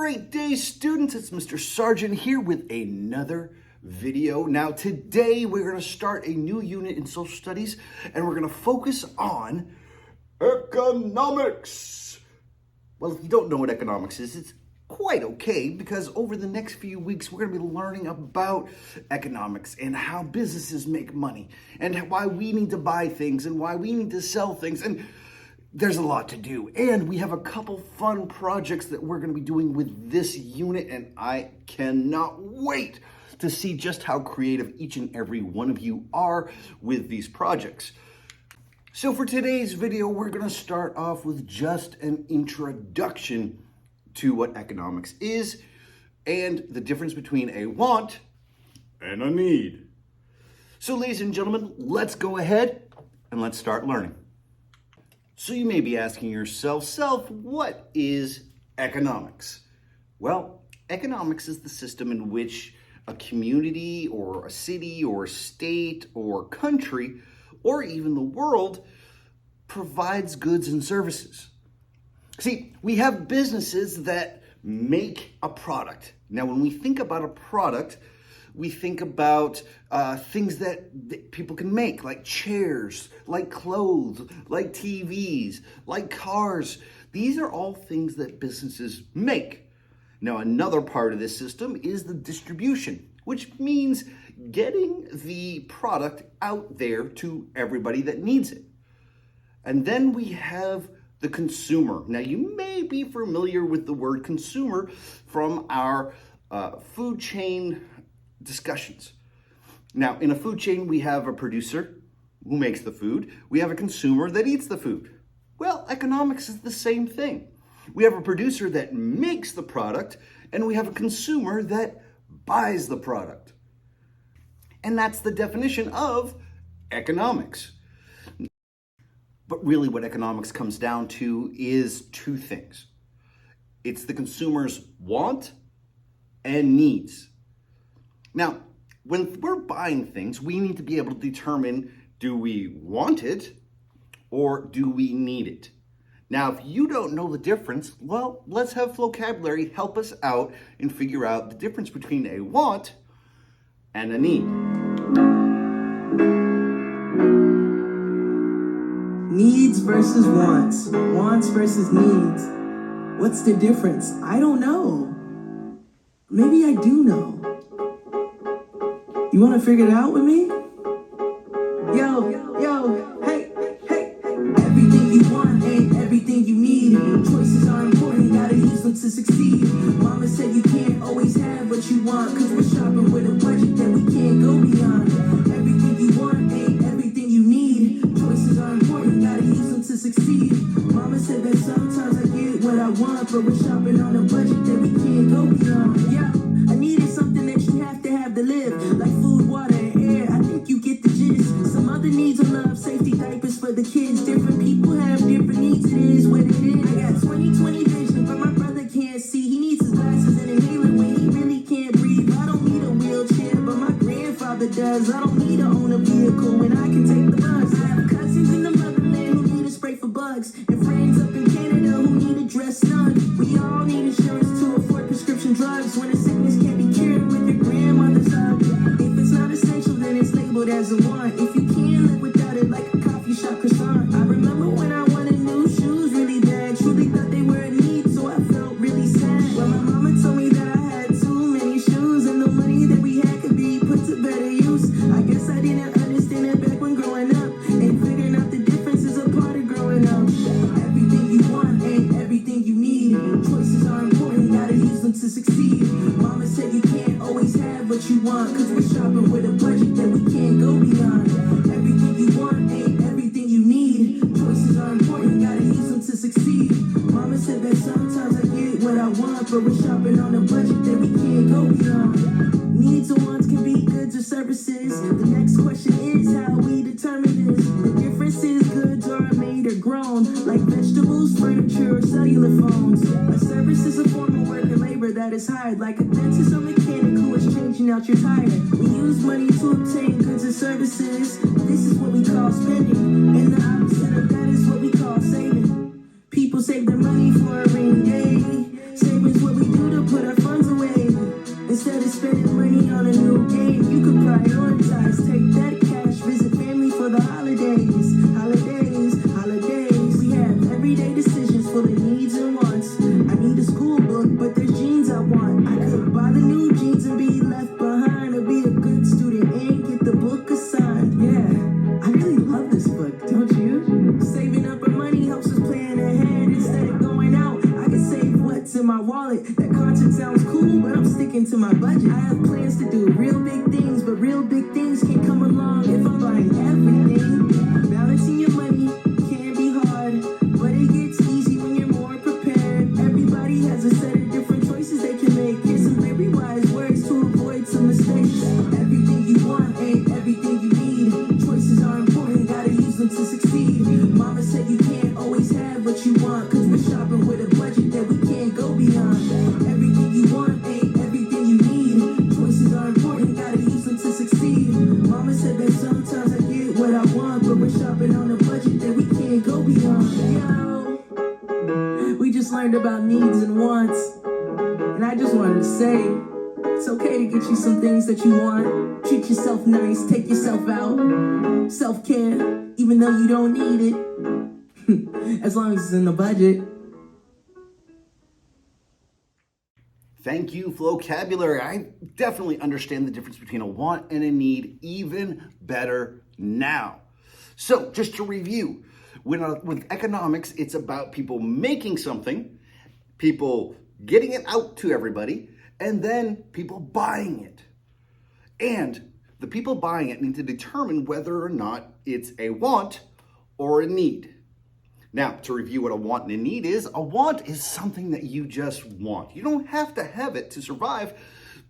great day, students. It's Mr. Sargent here with another video. Now, today we're going to start a new unit in social studies, and we're going to focus on economics. Well, if you don't know what economics is, it's quite okay, because over the next few weeks we're going to be learning about economics and how businesses make money and why we need to buy things and why we need to sell things, and there's a lot to do. And we have a couple fun projects that we're going to be doing with this unit, and I cannot wait to see just how creative each and every one of you are with these projects. So for today's video, we're going to start off with just an introduction to what economics is and the difference between a want and a need. So ladies and gentlemen, let's go ahead and let's start learning. So you may be asking yourself, what is economics? Well, economics is the system in which a community or a city or state or country or even the world provides goods and services. See, we have businesses that make a product. Now, when we think about a product, we think about things that people can make, like chairs, like clothes, like TVs, like cars. These are all things that businesses make. Now, another part of this system is the distribution, which means getting the product out there to everybody that needs it. And then we have the consumer. Now, you may be familiar with the word consumer from our food chain discussions. Now, in a food chain, we have a producer who makes the food. We have a consumer that eats the food. Well, economics is the same thing. We have a producer that makes the product, and we have a consumer that buys the product. And that's the definition of economics. But really what economics comes down to is two things. It's the consumer's want and needs. Now, when we're buying things, we need to be able to determine, do we want it or do we need it? Now, if you don't know the difference, well, let's have vocabulary help us out and figure out the difference between a want and a need. Needs versus wants. Wants versus needs. What's the difference? I don't know. Maybe I do know. You want to figure it out with me? Yo, hey. Everything you want ain't everything you need. Choices are important, gotta use them to succeed. Mama said you can't always have what you want, cause we're shopping with a budget that we can't go beyond. Everything you want ain't everything you need. Choices are important, gotta use them to succeed. Mama said that sometimes I get what I want, but we're shopping on a budget that we can't go beyond. Yeah, I needed something that you have to live, like food, water, and air. I think you get the gist. Some other needs are love, safety, diapers for the kids. Different people have different needs, it is what it is. I got 20/20 vision, but my brother can't see. He needs his glasses and inhaler when he really can't breathe. I don't need a wheelchair, but my grandfather does. I don't need to own a vehicle when I can take the bus. I have cousins in the motherland who need a spray for bugs, and friends up in Canada who need a dress done. We all need insurance to afford prescription drugs when a sickness can't be cured with your grandmother's hug. If it's not essential, then it's labeled as a want. If you can't live without it, like a coffee shop croissant. I remember when I wanted new shoes really bad. Truly thought they were a need, so I felt really sad. Well, my mama told me that I had too many shoes, and the money that we had could be put to better use. I guess I didn't understand it back when growing up, and figuring out the difference is a part of growing up. Everything you want ain't everything you need. Choices are important, gotta use them to succeed. Mama said you can't always have what you want, cause we're shopping with a budget that we can't go beyond. Everything you want ain't everything you need. Choices are important, gotta use them to succeed. Mama said that sometimes I get what I want, but we're shopping on a budget that we can't go beyond. Needs or wants can be goods or services. The next question is how we determine this. The difference is goods are made or grown, like vegetables, furniture, or cellular phones. A service is a form of work and labor that is hired, like a dentist or mechanic who is changing out your tire. We use money to obtain goods and services. This is what we call spending, and the opposite of that is what we call saving. People save their money for a rainy day. Saving's what we do to holidays, holidays, holidays. We have everyday decisions full of needs and wants. I need a school book, but there's jeans I want. I could buy the new jeans and be left behind, or be a good student and get the book assigned. Yeah, I really love this book, don't you? Saving up our money helps us plan ahead. Instead of going out, I can save what's in my wallet. That concert sounds cool, but I'm sticking to my budget. I have plans to do real big things, but real big things can't come along if I'm buying everything. Balancing your money can be hard, but it gets easy when you're more prepared. Everybody has a set of different choices they can make. Here's some very wise words to avoid some mistakes. Everything you want ain't everything you need. Choices are important, gotta use them to succeed. Mama said you can't always have what you want, cause we're shopping with a budget that we can't go beyond. Everything you want ain't everything you need. Choices are important, gotta use them to succeed. Mama said that sometimes I get what I want, but we're shopping on a budget that we can't go beyond. Yo, we just learned about needs and wants, and I just wanted to say, it's okay to get you some things that you want. Treat yourself nice, take yourself out. Self-care, even though you don't need it. As long as it's in the budget. Thank you, Flocabulary. I definitely understand the difference between a want and a need even better now. So, just to review, with economics, it's about people making something, people getting it out to everybody, and then people buying it. And the people buying it need to determine whether or not it's a want or a need. Now, to review what a want and a need is, a want is something that you just want. You don't have to have it to survive,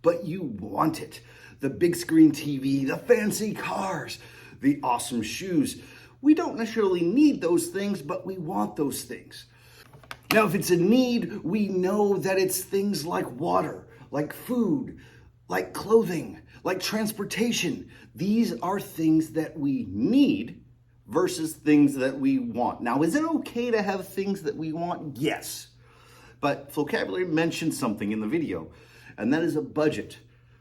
but you want it. The big screen TV, the fancy cars, the awesome shoes. We don't necessarily need those things, but we want those things. Now, if it's a need, we know that it's things like water, like food, like clothing, like transportation. These are things that we need versus things that we want. Now, is it okay to have things that we want? Yes. But Flocabulary mentioned something in the video, and that is a budget.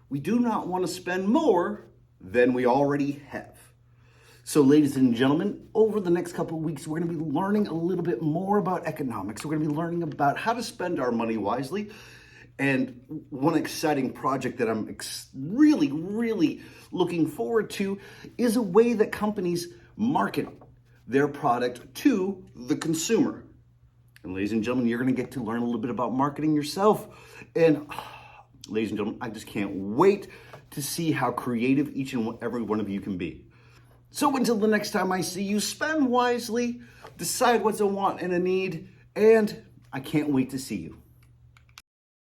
We do not want to spend more than we already have. So, ladies and gentlemen, over the next couple of weeks, we're going to be learning a little bit more about economics. We're going to be learning about how to spend our money wisely. And one exciting project that I'm really looking forward to is a way that companies market their product to the consumer. And ladies and gentlemen, you're going to get to learn a little bit about marketing yourself. And ladies and gentlemen, I just can't wait to see how creative each and every one of you can be. So until the next time I see you, spend wisely, decide what's a want and a need, and I can't wait to see you.